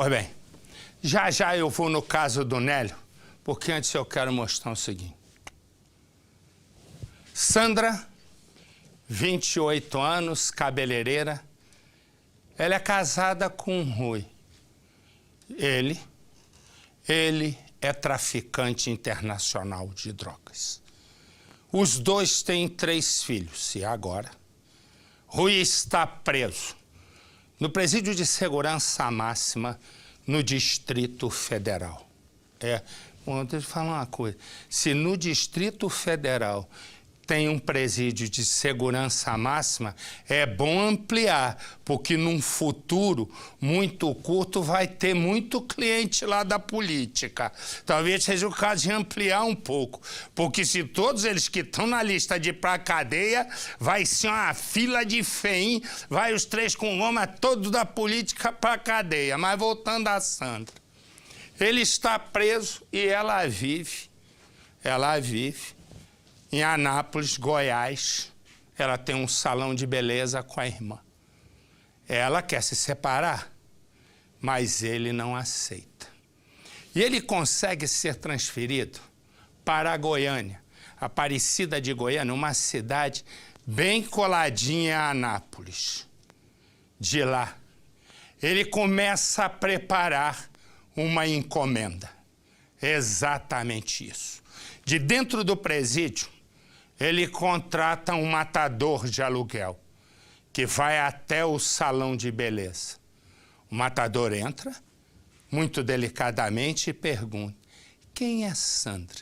Pois bem, já eu vou no caso do Nélio, porque antes eu quero mostrar o seguinte. Sandra, 28 anos, cabeleireira. Ela é casada com um Rui. Ele é traficante internacional de drogas. Os dois têm 3 filhos e agora Rui está preso no presídio de segurança máxima no Distrito Federal. Bom, deixa eu falar uma coisa. Se no Distrito Federal tem um presídio de segurança máxima, é bom ampliar, porque num futuro muito curto vai ter muito cliente lá da política. Talvez seja o caso de ampliar um pouco, porque se todos eles que estão na lista de ir pra cadeia, vai ser uma fila de feim, vai os 3 com goma, todos da política pra cadeia. Mas voltando a Sandra, ele está preso e ela vive em Anápolis, Goiás. Ela tem um salão de beleza com a irmã. Ela quer se separar, mas ele não aceita. E ele consegue ser transferido para Goiânia, Aparecida de Goiânia, uma cidade bem coladinha a Anápolis. De lá, ele começa a preparar uma encomenda. Exatamente isso. De dentro do presídio, ele contrata um matador de aluguel, que vai até o salão de beleza. O matador entra, muito delicadamente, e pergunta: quem é Sandra?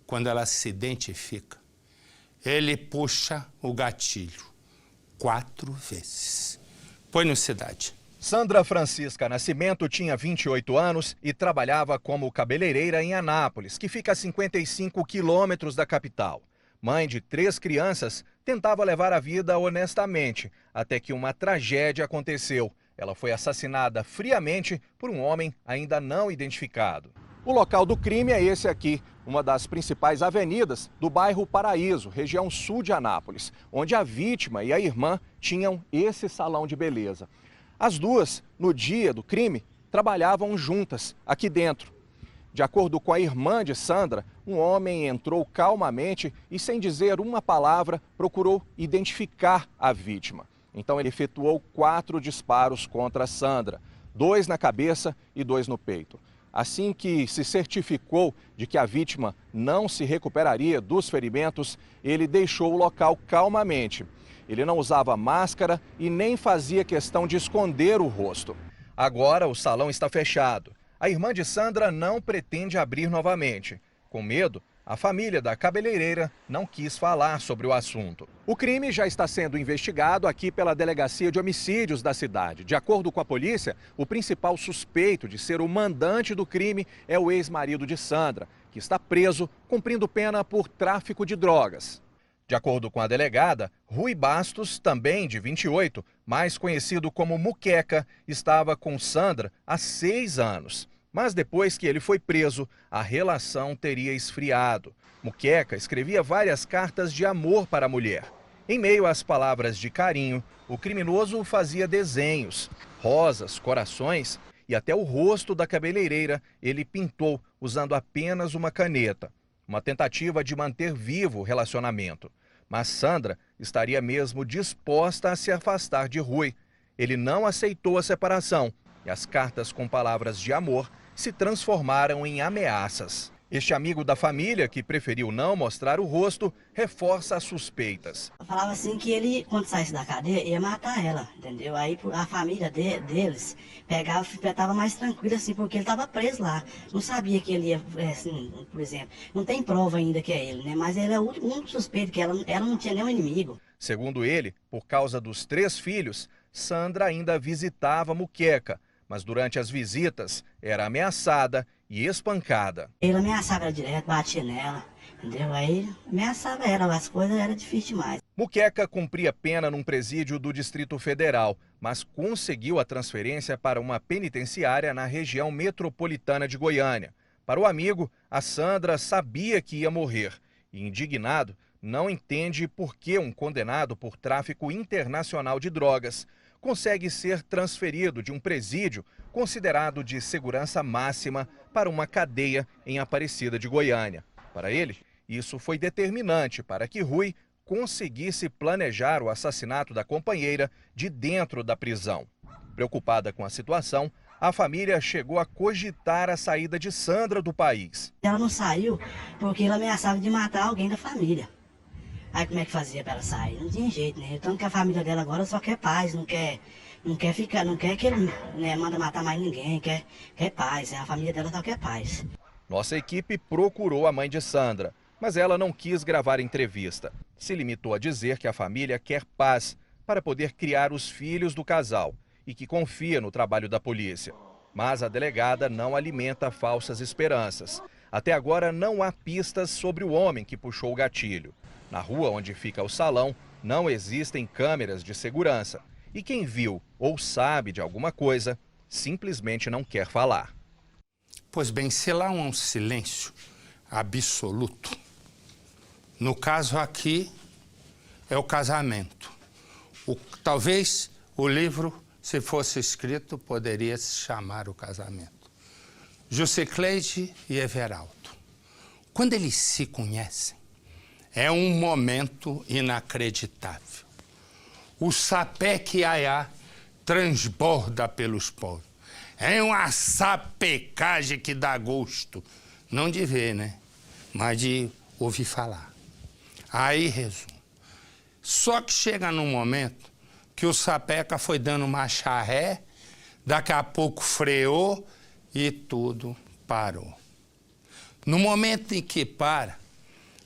Quando ela se identifica, ele puxa o gatilho 4 vezes. Põe no Cidade. Sandra Francisca Nascimento tinha 28 anos e trabalhava como cabeleireira em Anápolis, que fica a 55 quilômetros da capital. Mãe de 3 crianças, tentava levar a vida honestamente, até que uma tragédia aconteceu. Ela foi assassinada friamente por um homem ainda não identificado. O local do crime é esse aqui, uma das principais avenidas do bairro Paraíso, região sul de Anápolis, onde a vítima e a irmã tinham esse salão de beleza. As duas, no dia do crime, trabalhavam juntas aqui dentro. De acordo com a irmã de Sandra, um homem entrou calmamente e, sem dizer uma palavra, procurou identificar a vítima. Então ele efetuou 4 disparos contra Sandra, 2 na cabeça e 2 no peito. Assim que se certificou de que a vítima não se recuperaria dos ferimentos, ele deixou o local calmamente. Ele não usava máscara e nem fazia questão de esconder o rosto. Agora o salão está fechado. A irmã de Sandra não pretende abrir novamente. Com medo, a família da cabeleireira não quis falar sobre o assunto. O crime já está sendo investigado aqui pela Delegacia de Homicídios da cidade. De acordo com a polícia, o principal suspeito de ser o mandante do crime é o ex-marido de Sandra, que está preso cumprindo pena por tráfico de drogas. De acordo com a delegada, Rui Bastos, também de 28, mais conhecido como Muqueca, estava com Sandra há 6 anos. Mas depois que ele foi preso, a relação teria esfriado. Muqueca escrevia várias cartas de amor para a mulher. Em meio às palavras de carinho, o criminoso fazia desenhos, rosas, corações e até o rosto da cabeleireira ele pintou usando apenas uma caneta. Uma tentativa de manter vivo o relacionamento. Mas Sandra estaria mesmo disposta a se afastar de Rui. Ele não aceitou a separação e as cartas com palavras de amor se transformaram em ameaças. Este amigo da família, que preferiu não mostrar o rosto, reforça as suspeitas. Eu falava assim que ele, quando saísse da cadeia, ia matar ela, entendeu? Aí a família deles pegava e estava mais tranquila, assim, porque ele estava preso lá. Não sabia que ele ia, assim, por exemplo, não tem prova ainda que é ele, né? Mas ele é o único suspeito, que ela não tinha nenhum inimigo. Segundo ele, por causa dos 3 filhos, Sandra ainda visitava Muqueca, mas durante as visitas era ameaçada e espancada. Ele ameaçava ela direto, batia nela, entendeu? Aí ameaçava ela, as coisas eram difíceis demais. Muqueca cumpria pena num presídio do Distrito Federal, mas conseguiu a transferência para uma penitenciária na região metropolitana de Goiânia. Para o amigo, a Sandra sabia que ia morrer e, indignado, não entende por que um condenado por tráfico internacional de drogas consegue ser transferido de um presídio considerado de segurança máxima para uma cadeia em Aparecida de Goiânia. Para ele, isso foi determinante para que Rui conseguisse planejar o assassinato da companheira de dentro da prisão. Preocupada com a situação, a família chegou a cogitar a saída de Sandra do país. Ela não saiu porque ela ameaçava de matar alguém da família. Aí como é que fazia para ela sair? Não tinha jeito, né? Tanto que a família dela agora só quer paz, não quer que ele, né, manda matar mais ninguém, quer paz. A família dela só quer paz. Nossa equipe procurou a mãe de Sandra, mas ela não quis gravar entrevista. Se limitou a dizer que a família quer paz para poder criar os filhos do casal e que confia no trabalho da polícia. Mas a delegada não alimenta falsas esperanças. Até agora não há pistas sobre o homem que puxou o gatilho. Na rua onde fica o salão, não existem câmeras de segurança. E quem viu ou sabe de alguma coisa, simplesmente não quer falar. Pois bem, se lá um silêncio absoluto, no caso aqui é o casamento. Talvez o livro, se fosse escrito, poderia se chamar O Casamento. Jusicleide e Everaldo. Quando eles se conhecem, é um momento inacreditável. O sapé que Iaiá transborda pelos poros. É uma sapecagem que dá gosto. Não de ver, né? Mas de ouvir falar. Aí, resumo. Só que chega num momento que o sapeca foi dando marcha ré, daqui a pouco freou e tudo parou. No momento em que para,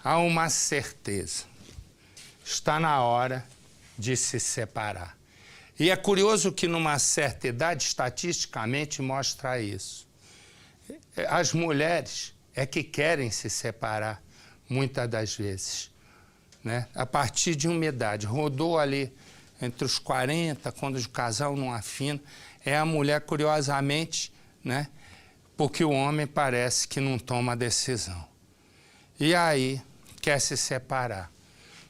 há uma certeza. Está na hora de se separar. E é curioso que numa certa idade, estatisticamente, mostra isso. As mulheres é que querem se separar, muitas das vezes, né? A partir de uma idade. Rodou ali entre os 40, quando o casal não afina, é a mulher, curiosamente, né? Porque o homem parece que não toma decisão. E aí quer se separar.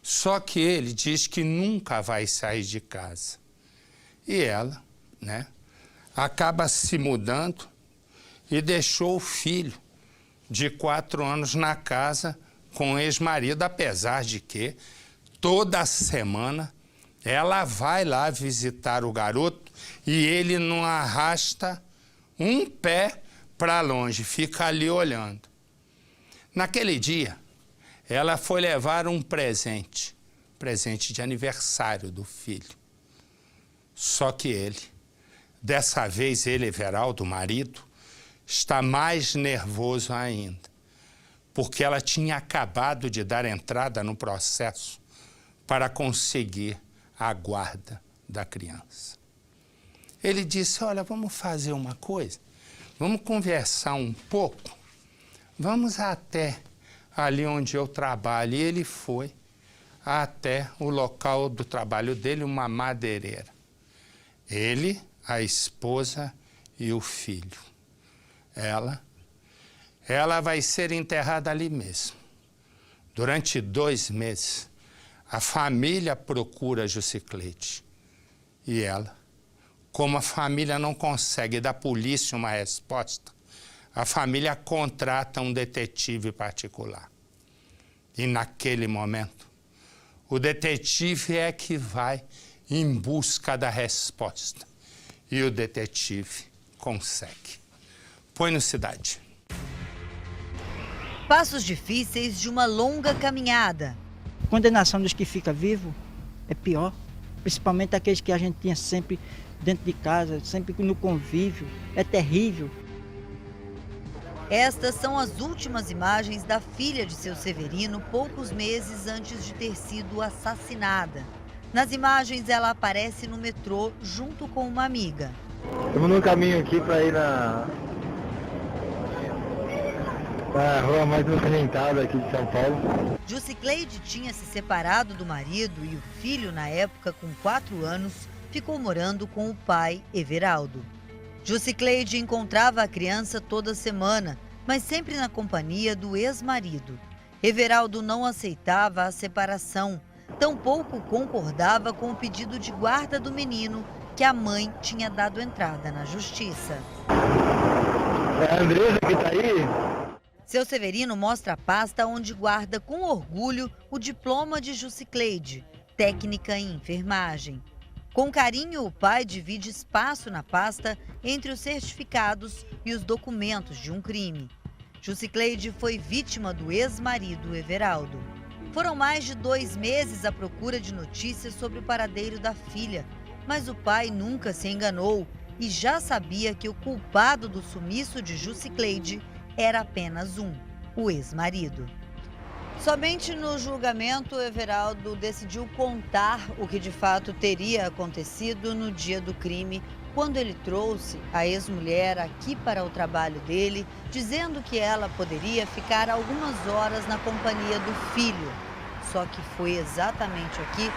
Só que ele diz que nunca vai sair de casa. E ela, né, acaba se mudando e deixou o filho de 4 anos na casa com o ex-marido, apesar de que toda semana ela vai lá visitar o garoto e ele não arrasta um pé para longe, fica ali olhando. Naquele dia, ela foi levar um presente de aniversário do filho. Só que ele, dessa vez ele, Everaldo, o marido, está mais nervoso ainda, porque ela tinha acabado de dar entrada no processo para conseguir a guarda da criança. Ele disse, olha, vamos fazer uma coisa, vamos conversar um pouco, vamos até ali onde eu trabalho. E ele foi até o local do trabalho dele, uma madeireira. Ele, a esposa e o filho. Ela vai ser enterrada ali mesmo. Durante 2 meses, a família procura Jusicleide. E ela, como a família não consegue da polícia uma resposta, a família contrata um detetive particular. E naquele momento, o detetive é que vai em busca da resposta. E o detetive consegue. Põe no Cidade. Passos difíceis de uma longa caminhada. A condenação dos que ficam vivos é pior, principalmente aqueles que a gente tinha sempre dentro de casa, sempre no convívio. É terrível. Estas são as últimas imagens da filha de seu Severino, poucos meses antes de ter sido assassinada. Nas imagens, ela aparece no metrô junto com uma amiga. Estamos no caminho aqui para ir na rua mais movimentada aqui de São Paulo. Jusicleide tinha se separado do marido e o filho, na época, com 4 anos, ficou morando com o pai, Everaldo. Jusicleide encontrava a criança toda semana, mas sempre na companhia do ex-marido. Everaldo não aceitava a separação, tampouco concordava com o pedido de guarda do menino que a mãe tinha dado entrada na justiça. É a Andresa que tá aí? Seu Severino mostra a pasta onde guarda com orgulho o diploma de Jusicleide, técnica em enfermagem. Com carinho, o pai divide espaço na pasta entre os certificados e os documentos de um crime. Jusicleide foi vítima do ex-marido Everaldo. Foram mais de 2 meses à procura de notícias sobre o paradeiro da filha, mas o pai nunca se enganou e já sabia que o culpado do sumiço de Jusicleide era apenas o ex-marido. Somente no julgamento, Everaldo decidiu contar o que de fato teria acontecido no dia do crime, quando ele trouxe a ex-mulher aqui para o trabalho dele, dizendo que ela poderia ficar algumas horas na companhia do filho. Só que foi exatamente aqui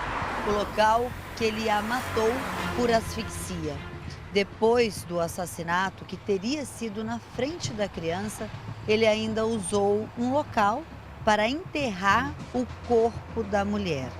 o local que ele a matou por asfixia. Depois do assassinato, que teria sido na frente da criança, ele ainda usou um local para enterrar o corpo da mulher.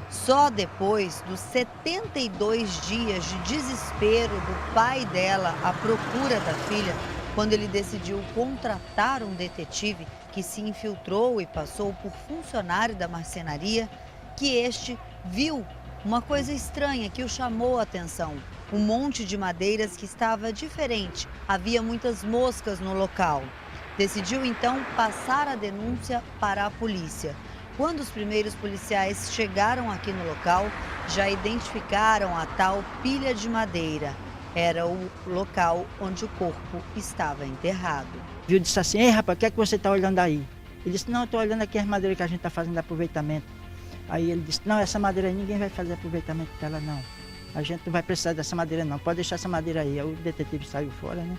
Só depois dos 72 dias de desespero do pai dela à procura da filha, quando ele decidiu contratar um detetive que se infiltrou e passou por funcionário da marcenaria, que este viu uma coisa estranha que o chamou a atenção. Um monte de madeiras que estava diferente. Havia muitas moscas no local. Decidiu então passar a denúncia para a polícia. Quando os primeiros policiais chegaram aqui no local, já identificaram a tal pilha de madeira. Era o local onde o corpo estava enterrado. Eu disse assim: ei, rapaz, o que é que você está olhando aí? Ele disse: não, eu estou olhando aqui as madeiras que a gente está fazendo aproveitamento. Aí ele disse: não, essa madeira aí ninguém vai fazer aproveitamento dela não. A gente não vai precisar dessa madeira não, pode deixar essa madeira aí. Aí o detetive saiu fora, né?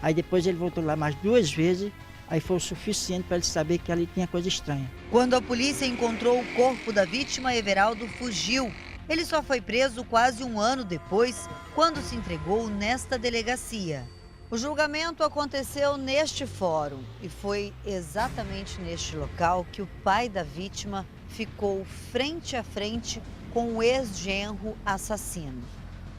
Aí depois ele voltou lá mais 2 vezes, aí foi o suficiente para ele saber que ali tinha coisa estranha. Quando a polícia encontrou o corpo da vítima, Everaldo fugiu. Ele só foi preso quase 1 ano depois, quando se entregou nesta delegacia. O julgamento aconteceu neste fórum e foi exatamente neste local que o pai da vítima ficou frente a frente com o ex-genro assassino.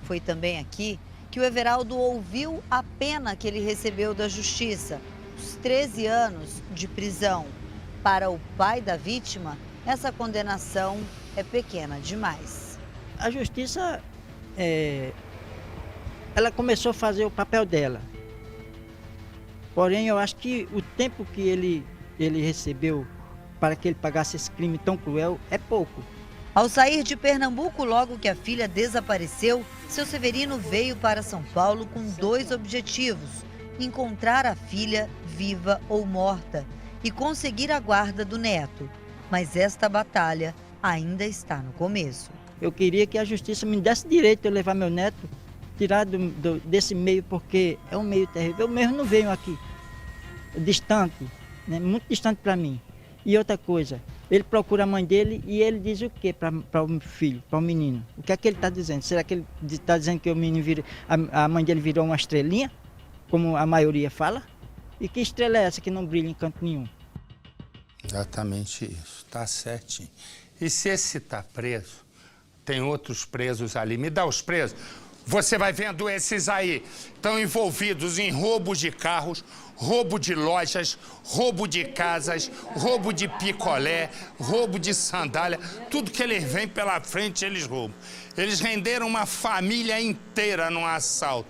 Foi também aqui que o Everaldo ouviu a pena que ele recebeu da justiça, os 13 anos de prisão. Para o pai da vítima, essa condenação é pequena demais. A justiça, ela começou a fazer o papel dela. Porém, eu acho que o tempo que ele recebeu para que ele pagasse esse crime tão cruel é pouco. Ao sair de Pernambuco, logo que a filha desapareceu, seu Severino veio para São Paulo com 2 objetivos: encontrar a filha viva ou morta e conseguir a guarda do neto. Mas esta batalha ainda está no começo. Eu queria que a justiça me desse direito de eu levar meu neto, tirar desse meio, porque é um meio terrível. Eu mesmo não venho aqui, distante, né? Muito distante para mim. E outra coisa, ele procura a mãe dele e ele diz o quê para o filho, para o menino? O que é que ele está dizendo? Será que ele está dizendo que o menino a mãe dele virou uma estrelinha, como a maioria fala? E que estrela é essa que não brilha em canto nenhum? Exatamente isso, tá certinho. E se esse tá preso, tem outros presos ali. Me dá os presos. Você vai vendo esses aí, estão envolvidos em roubos de carros, roubo de lojas, roubo de casas, roubo de picolé, roubo de sandália. Tudo que eles vêm pela frente, eles roubam. Eles renderam uma família inteira num assalto.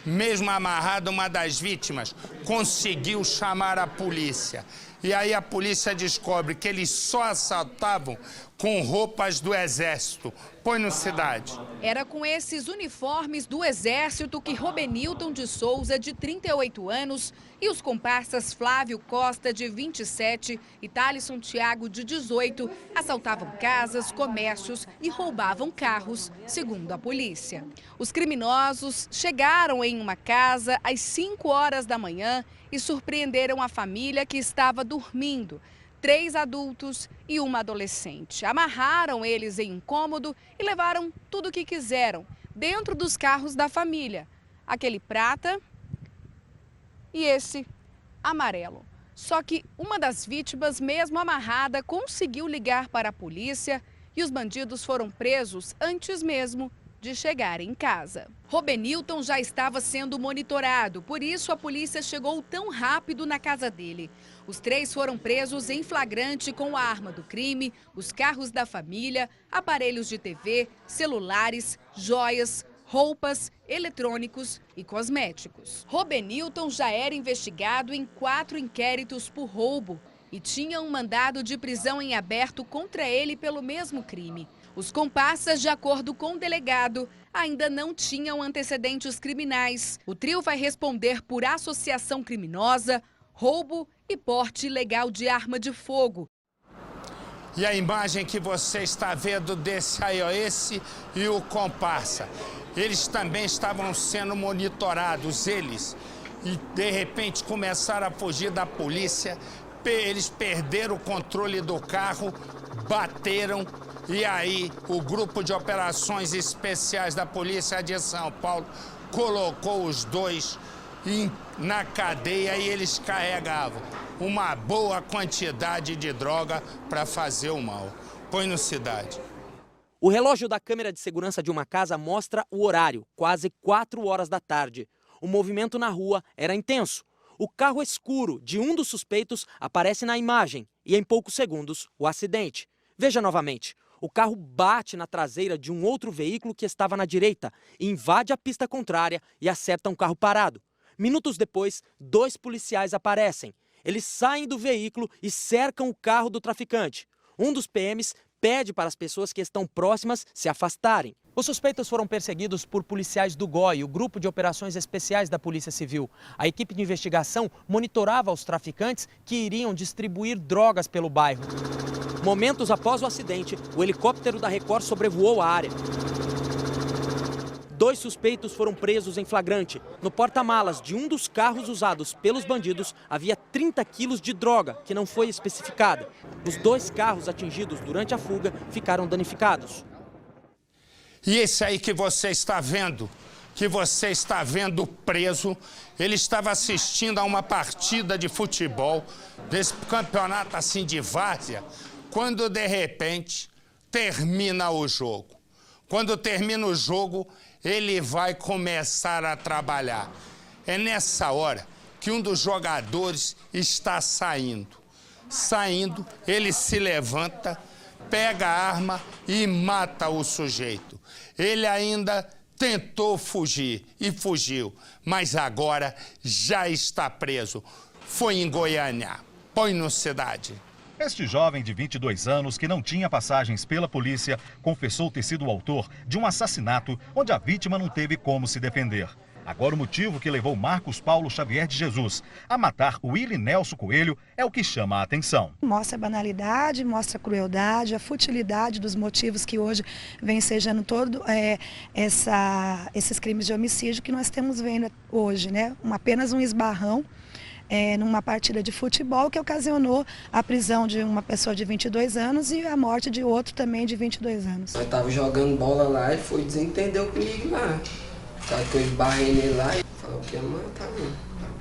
Mesmo amarrada, uma das vítimas conseguiu chamar a polícia. E aí a polícia descobre que eles só assaltavam com roupas do Exército. Põe no Cidade. Era com esses uniformes do Exército que Robenilton de Souza, de 38 anos, e os comparsas Flávio Costa, de 27, e Thalisson Thiago, de 18, assaltavam casas, comércios e roubavam carros, segundo a polícia. Os criminosos chegaram em uma casa às 5 horas da manhã e surpreenderam a família que estava dormindo. 3 adultos e uma adolescente. Amarraram eles em um cômodo e levaram tudo o que quiseram dentro dos carros da família. Aquele prata e esse amarelo. Só que uma das vítimas, mesmo amarrada, conseguiu ligar para a polícia e os bandidos foram presos antes mesmo de chegar em casa. Robenilton já estava sendo monitorado, por isso a polícia chegou tão rápido na casa dele. Os 3 foram presos em flagrante com a arma do crime, os carros da família, aparelhos de TV, celulares, joias, roupas, eletrônicos e cosméticos. Robenilton já era investigado em 4 inquéritos por roubo e tinha um mandado de prisão em aberto contra ele pelo mesmo crime. Os comparsas, de acordo com o delegado, ainda não tinham antecedentes criminais. O trio vai responder por associação criminosa, roubo e porte ilegal de arma de fogo. E a imagem que você está vendo desse aí, ó, esse e o comparsa. Eles também estavam sendo monitorados, eles. E, de repente, começaram a fugir da polícia. Eles perderam o controle do carro, bateram. E aí, o grupo de operações especiais da Polícia de São Paulo colocou os 2 na cadeia e eles carregavam uma boa quantidade de droga para fazer o mal. Põe no Cidade. O relógio da câmera de segurança de uma casa mostra o horário, quase 4 horas da tarde. O movimento na rua era intenso. O carro escuro de um dos suspeitos aparece na imagem e, em poucos segundos, o acidente. Veja novamente. O carro bate na traseira de um outro veículo que estava na direita, invade a pista contrária e acerta um carro parado. Minutos depois, 2 policiais aparecem. Eles saem do veículo e cercam o carro do traficante. Um dos PMs pede para as pessoas que estão próximas se afastarem. Os suspeitos foram perseguidos por policiais do GOI, o Grupo de Operações Especiais da Polícia Civil. A equipe de investigação monitorava os traficantes que iriam distribuir drogas pelo bairro. Momentos após o acidente, o helicóptero da Record sobrevoou a área. 2 suspeitos foram presos em flagrante. No porta-malas de um dos carros usados pelos bandidos, havia 30 quilos de droga, que não foi especificada. Os 2 carros atingidos durante a fuga ficaram danificados. E esse aí que você está vendo preso, ele estava assistindo a uma partida de futebol, desse campeonato assim de várzea, quando de repente termina o jogo. Quando termina o jogo, ele vai começar a trabalhar. É nessa hora que um dos jogadores está saindo. Saindo, ele se levanta, pega a arma e mata o sujeito. Ele ainda tentou fugir e fugiu, mas agora já está preso. Foi em Goiânia. Põe no Cidade. Este jovem de 22 anos, que não tinha passagens pela polícia, confessou ter sido o autor de um assassinato onde a vítima não teve como se defender. Agora, o motivo que levou Marcos Paulo Xavier de Jesus a matar Willy Nelson Coelho é o que chama a atenção. Mostra a banalidade, mostra a crueldade, a futilidade dos motivos que hoje vem sejando todo esses crimes de homicídio que nós temos vendo hoje, né? Apenas um esbarrão numa partida de futebol que ocasionou a prisão de uma pessoa de 22 anos e a morte de outro também de 22 anos. Eu estava jogando bola lá e foi desentendeu comigo lá. Eu esbarrei nele lá e falou que ia matar mim.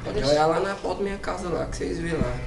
Pode olhar lá na porta da minha casa lá, que vocês viram lá,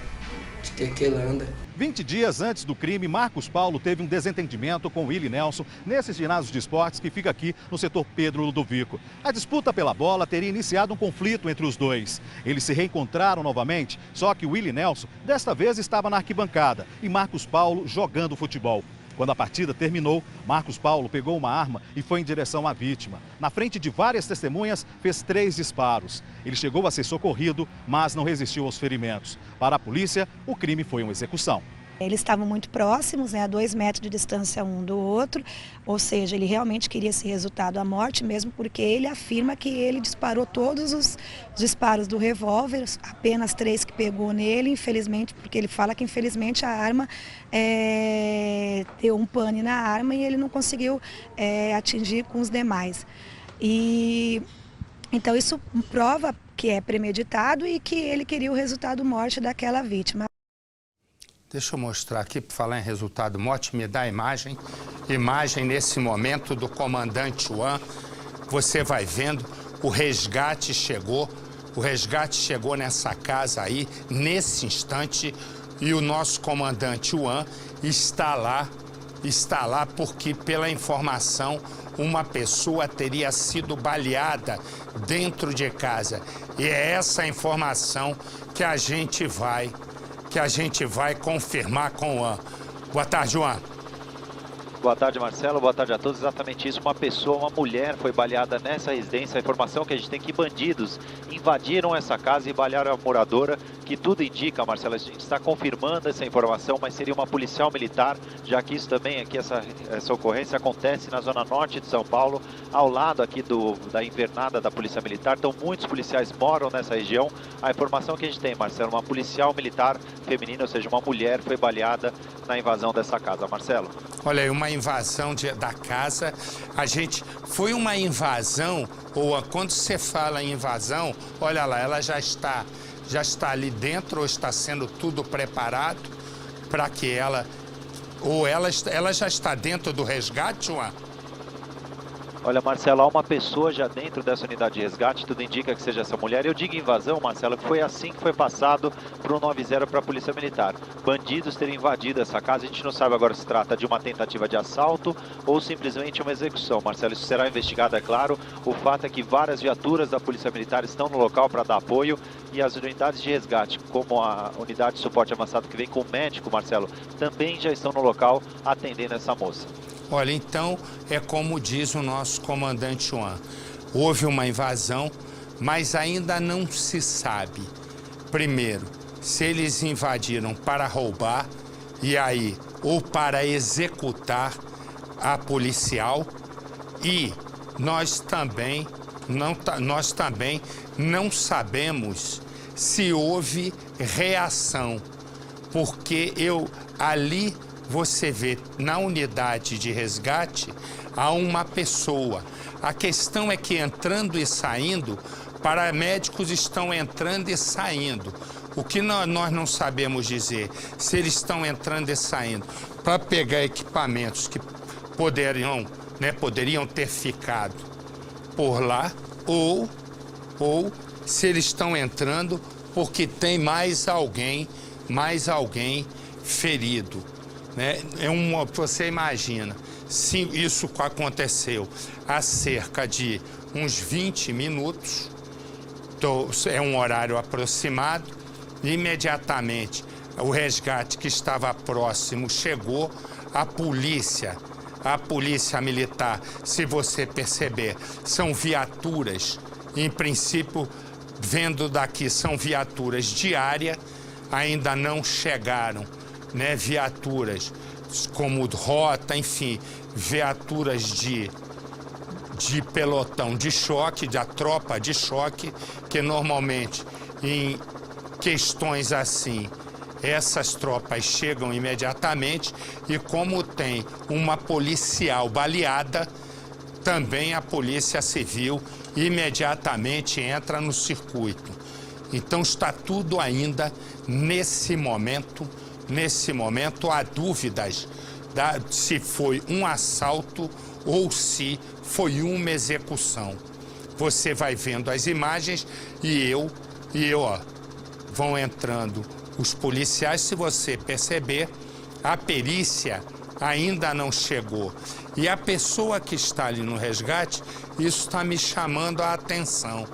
de que ele anda. 20 dias antes do crime, Marcos Paulo teve um desentendimento com Willy Nelson nesse ginásio de esportes que fica aqui no setor Pedro Ludovico. A disputa pela bola teria iniciado um conflito entre os dois. Eles se reencontraram novamente, só que Willy Nelson desta vez estava na arquibancada e Marcos Paulo jogando futebol. Quando a partida terminou, Marcos Paulo pegou uma arma e foi em direção à vítima. Na frente de várias testemunhas, fez 3 disparos. Ele chegou a ser socorrido, mas não resistiu aos ferimentos. Para a polícia, o crime foi uma execução. Eles estavam muito próximos, a 2 metros de distância um do outro, ou seja, ele realmente queria esse resultado à morte, mesmo porque ele afirma que ele disparou todos os disparos do revólver, apenas 3 que pegou nele, infelizmente, porque ele fala que infelizmente a arma deu um pane na arma e ele não conseguiu atingir com os demais. Então isso prova que é premeditado e que ele queria o resultado morte daquela vítima. Deixa eu mostrar aqui, para falar em resultado morte, me dá a imagem. Imagem nesse momento do comandante Juan. Você vai vendo, o resgate chegou nessa casa aí, nesse instante, e o nosso comandante Juan está lá está lá porque, pela informação, uma pessoa teria sido baleada dentro de casa. E é essa informação que a gente vai confirmar com o Juan. Boa tarde, Juan. Boa tarde, Marcelo. Boa tarde a todos. Exatamente isso. Uma pessoa, uma mulher foi baleada nessa residência. A informação que a gente tem é que bandidos invadiram essa casa e balearam a moradora, que tudo indica, Marcelo, a gente está confirmando essa informação, mas seria uma policial militar, já que isso também aqui, essa ocorrência acontece na zona norte de São Paulo, ao lado aqui da invernada da Polícia Militar. Então muitos policiais moram nessa região. A informação que a gente tem, Marcelo, uma policial militar feminina, ou seja, uma mulher foi baleada na invasão dessa casa, Marcelo. Olha aí, uma invasão da casa, foi uma invasão, ou quando você fala em invasão, olha lá, ela já está ali dentro, ou está sendo tudo preparado para que ela já está dentro do resgate, Juan? Olha, Marcelo, há uma pessoa já dentro dessa unidade de resgate, tudo indica que seja essa mulher. Eu digo invasão, Marcelo, que foi assim que foi passado para o 90 para a Polícia Militar. Bandidos terem invadido essa casa, a gente não sabe agora se trata de uma tentativa de assalto ou simplesmente uma execução, Marcelo. Isso será investigado, é claro. O fato é que várias viaturas da Polícia Militar estão no local para dar apoio e as unidades de resgate, como a unidade de suporte avançado que vem com o médico, Marcelo, também já estão no local atendendo essa moça. Olha, então, é como diz o nosso comandante Juan. Houve uma invasão, mas ainda não se sabe, primeiro, se eles invadiram para roubar, e aí, ou para executar a policial, e nós também não sabemos se houve reação, porque ali você vê na unidade de resgate há uma pessoa. A questão é que entrando e saindo, paramédicos estão entrando e saindo. O que nós não sabemos dizer, se eles estão entrando e saindo para pegar equipamentos que poderiam ter ficado por lá, ou se eles estão entrando porque tem mais alguém ferido. Você imagina, se isso aconteceu há cerca de uns 20 minutos, é um horário aproximado, imediatamente o resgate que estava próximo chegou, a polícia militar, se você perceber, são viaturas, em princípio, vendo daqui, são viaturas de área, ainda não chegaram, viaturas como rota, enfim, viaturas de pelotão de choque, da tropa de choque, que normalmente em questões assim, essas tropas chegam imediatamente e como tem uma policial baleada, também a Polícia Civil imediatamente entra no circuito. Então está tudo ainda nesse momento há dúvidas se foi um assalto ou se foi uma execução. Você vai vendo as imagens e vão entrando os policiais. Se você perceber, a perícia ainda não chegou. E a pessoa que está ali no resgate, isso está me chamando a atenção.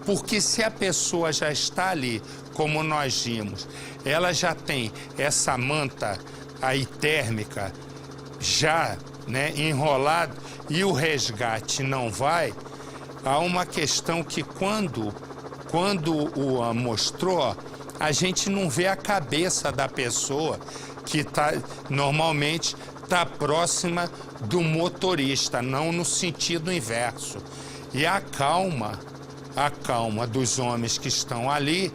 Porque se a pessoa já está ali, como nós vimos, ela já tem essa manta aí térmica já enrolada e o resgate não vai, há uma questão que quando o mostrou, a gente não vê a cabeça da pessoa que normalmente está próxima do motorista, não no sentido inverso. E a calma dos homens que estão ali,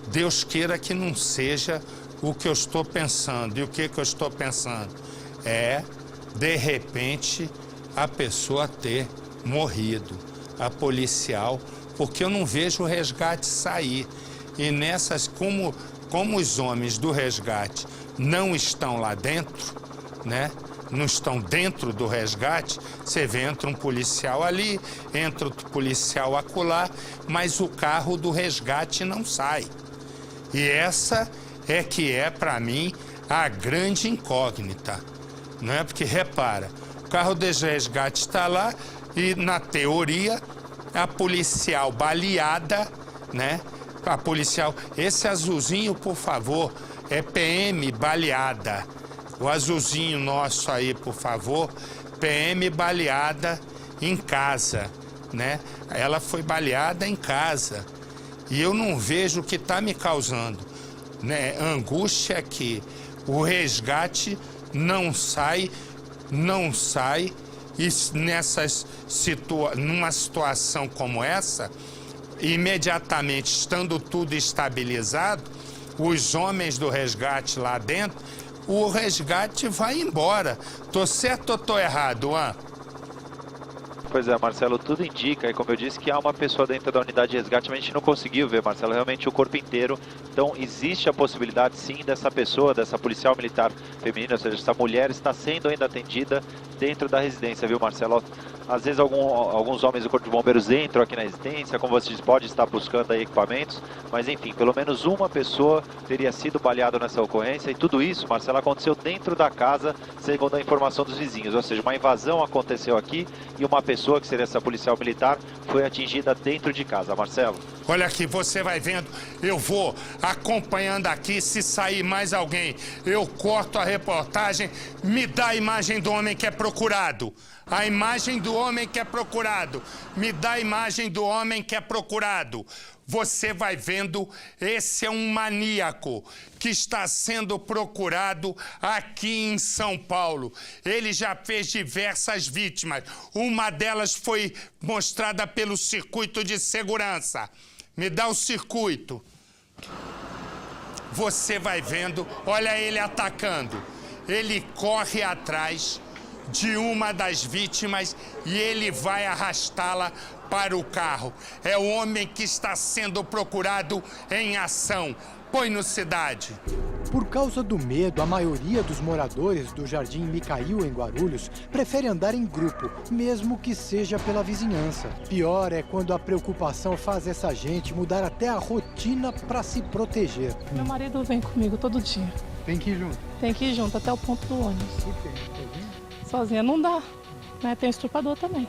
Deus queira que não seja o que eu estou pensando. E o que eu estou pensando? É, de repente, a pessoa ter morrido, a policial, porque eu não vejo o resgate sair. E nessas, como os homens do resgate não estão lá dentro, não estão dentro do resgate, você vê, entra um policial ali, entra outro policial acolá, mas o carro do resgate não sai. E essa é que é, para mim, a grande incógnita. não é? Porque, repara, o carro de resgate está lá e, na teoria, a policial baleada, né? A policial... Esse azulzinho, por favor, é PM baleada. O azulzinho nosso aí, por favor, PM baleada em casa, né? Ela foi baleada em casa. E eu não vejo o que está me causando, né? Angústia é que o resgate não sai e numa situação como essa, imediatamente estando tudo estabilizado, os homens do resgate lá dentro, o resgate vai embora. Tô certo ou tô errado, Juan? Pois é, Marcelo, tudo indica, e como eu disse, que há uma pessoa dentro da unidade de resgate, mas a gente não conseguiu ver, Marcelo, realmente o corpo inteiro. Então existe a possibilidade, sim, dessa pessoa, dessa policial militar feminina, ou seja, essa mulher está sendo ainda atendida dentro da residência, viu, Marcelo? Às vezes alguns homens do Corpo de Bombeiros entram aqui na residência, como você diz, pode estar buscando aí equipamentos, mas enfim, pelo menos uma pessoa teria sido baleada nessa ocorrência, e tudo isso, Marcelo, aconteceu dentro da casa, segundo a informação dos vizinhos, ou seja, uma invasão aconteceu aqui e uma pessoa, que seria essa policial militar, foi atingida dentro de casa, Marcelo. Olha aqui, você vai vendo, eu vou acompanhando aqui, se sair mais alguém, eu corto a reportagem, me dá a imagem do homem que é procurado. A imagem do homem que é procurado. Me dá a imagem do homem que é procurado. Você vai vendo, esse é um maníaco que está sendo procurado aqui em São Paulo. Ele já fez diversas vítimas. Uma delas foi mostrada pelo circuito de segurança. Me dá o circuito. Você vai vendo, olha ele atacando. Ele corre atrás de uma das vítimas e ele vai arrastá-la para o carro. É o homem que está sendo procurado em ação. Põe no Cidade. Por causa do medo, a maioria dos moradores do Jardim Micail, em Guarulhos, prefere andar em grupo, mesmo que seja pela vizinhança. Pior é quando a preocupação faz essa gente mudar até a rotina para se proteger. Meu marido vem comigo todo dia. Tem que ir junto? Tem que ir junto, até o ponto do ônibus. Sozinha não dá, né? Tem um estuprador também.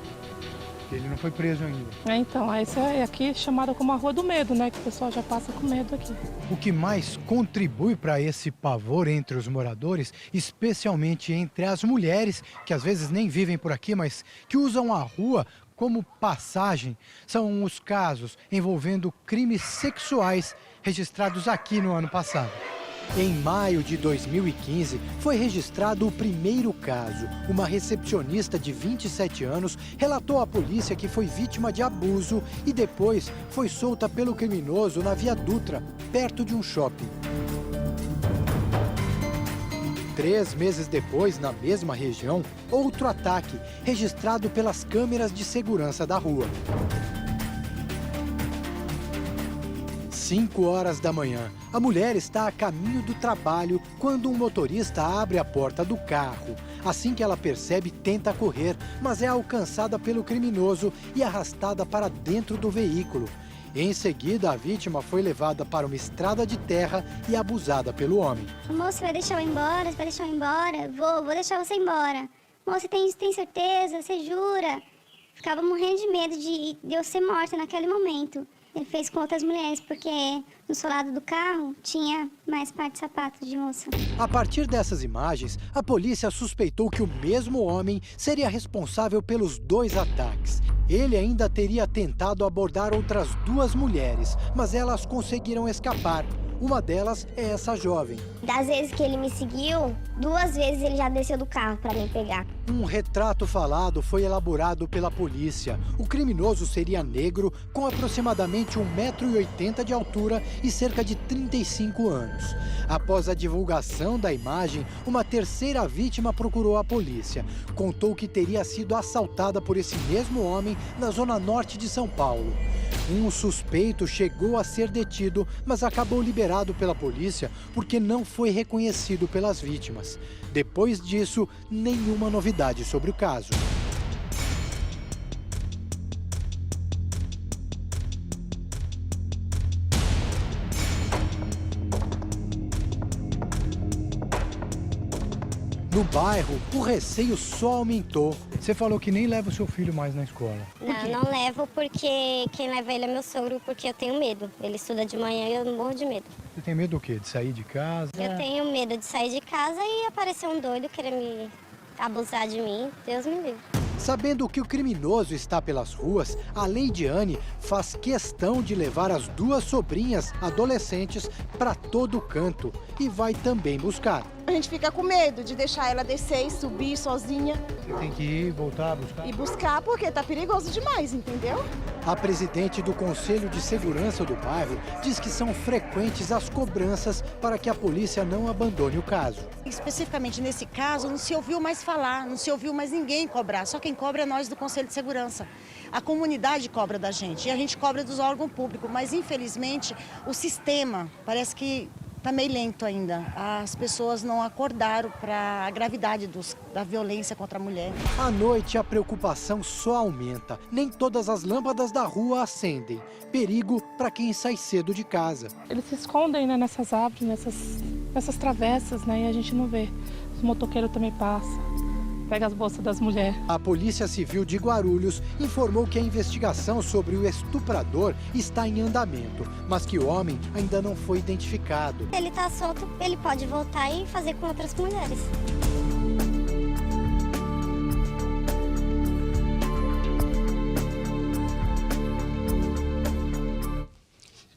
Ele não foi preso ainda. Então, essa é aqui chamada como a Rua do Medo, né? Que o pessoal já passa com medo aqui. O que mais contribui para esse pavor entre os moradores, especialmente entre as mulheres, que às vezes nem vivem por aqui, mas que usam a rua como passagem, são os casos envolvendo crimes sexuais registrados aqui no ano passado. Em maio de 2015, foi registrado o primeiro caso. Uma recepcionista de 27 anos relatou à polícia que foi vítima de abuso e depois foi solta pelo criminoso na Via Dutra, perto de um shopping. 3 meses depois, na mesma região, outro ataque, registrado pelas câmeras de segurança da rua. 5 horas da manhã, a mulher está a caminho do trabalho quando um motorista abre a porta do carro. Assim que ela percebe, tenta correr, mas é alcançada pelo criminoso e arrastada para dentro do veículo. Em seguida, a vítima foi levada para uma estrada de terra e abusada pelo homem. Moço, vai deixar eu ir embora? Você vai deixar eu ir embora? Vou deixar você ir embora. Moço, tem certeza? Você jura? Ficava morrendo de medo de eu ser morta naquele momento. Ele fez com outras mulheres, porque no solado do carro tinha mais par de sapato de moça. A partir dessas imagens, a polícia suspeitou que o mesmo homem seria responsável pelos 2 ataques. Ele ainda teria tentado abordar outras 2 mulheres, mas elas conseguiram escapar. Uma delas é essa jovem. Das vezes que ele me seguiu, 2 vezes ele já desceu do carro para me pegar. Um retrato falado foi elaborado pela polícia. O criminoso seria negro, com aproximadamente 1,80 m de altura e cerca de 35 anos. Após a divulgação da imagem, uma terceira vítima procurou a polícia. Contou que teria sido assaltada por esse mesmo homem na zona norte de São Paulo. Um suspeito chegou a ser detido, mas acabou liberado pela polícia porque não foi reconhecido pelas vítimas. Depois disso, nenhuma novidade sobre o caso. No bairro, o receio só aumentou. Você falou que nem leva o seu filho mais na escola. Não levo porque quem leva ele é meu sogro, porque eu tenho medo. Ele estuda de manhã e eu morro de medo. Você tem medo do quê? De sair de casa? Eu tenho medo de sair de casa e aparecer um doido querer me abusar de mim. Deus me livre. Sabendo que o criminoso está pelas ruas, a Leidiane faz questão de levar as duas sobrinhas adolescentes para todo canto e vai também buscar. A gente fica com medo de deixar ela descer e subir sozinha. Você tem que ir, voltar, buscar? E buscar porque tá perigoso demais, entendeu? A presidente do Conselho de Segurança do bairro diz que são frequentes as cobranças para que a polícia não abandone o caso. Especificamente nesse caso, não se ouviu mais falar, não se ouviu mais ninguém cobrar. Só quem cobra é nós do Conselho de Segurança. A comunidade cobra da gente e a gente cobra dos órgãos públicos. Mas, infelizmente, o sistema parece que está meio lento ainda. As pessoas não acordaram para a gravidade da violência contra a mulher. À noite, a preocupação só aumenta. Nem todas as lâmpadas da rua acendem. Perigo para quem sai cedo de casa. Eles se escondem, né, nessas árvores, nessas travessas, né, e a gente não vê. Os motoqueiros também passam. Pega as bolsas das mulheres. A Polícia Civil de Guarulhos informou que a investigação sobre o estuprador está em andamento, mas que o homem ainda não foi identificado. Ele tá solto, ele pode voltar e fazer com outras mulheres.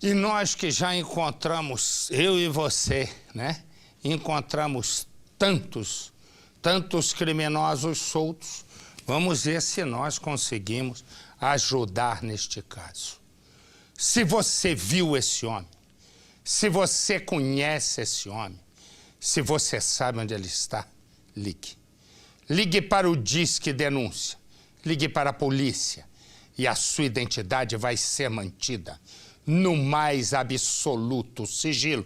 E nós que já encontramos, eu e você, né? Encontramos tantos criminosos soltos. Vamos ver se nós conseguimos ajudar neste caso. Se você viu esse homem, se você conhece esse homem, se você sabe onde ele está, ligue. Ligue para o Disque Denúncia, ligue para a polícia e a sua identidade vai ser mantida no mais absoluto sigilo.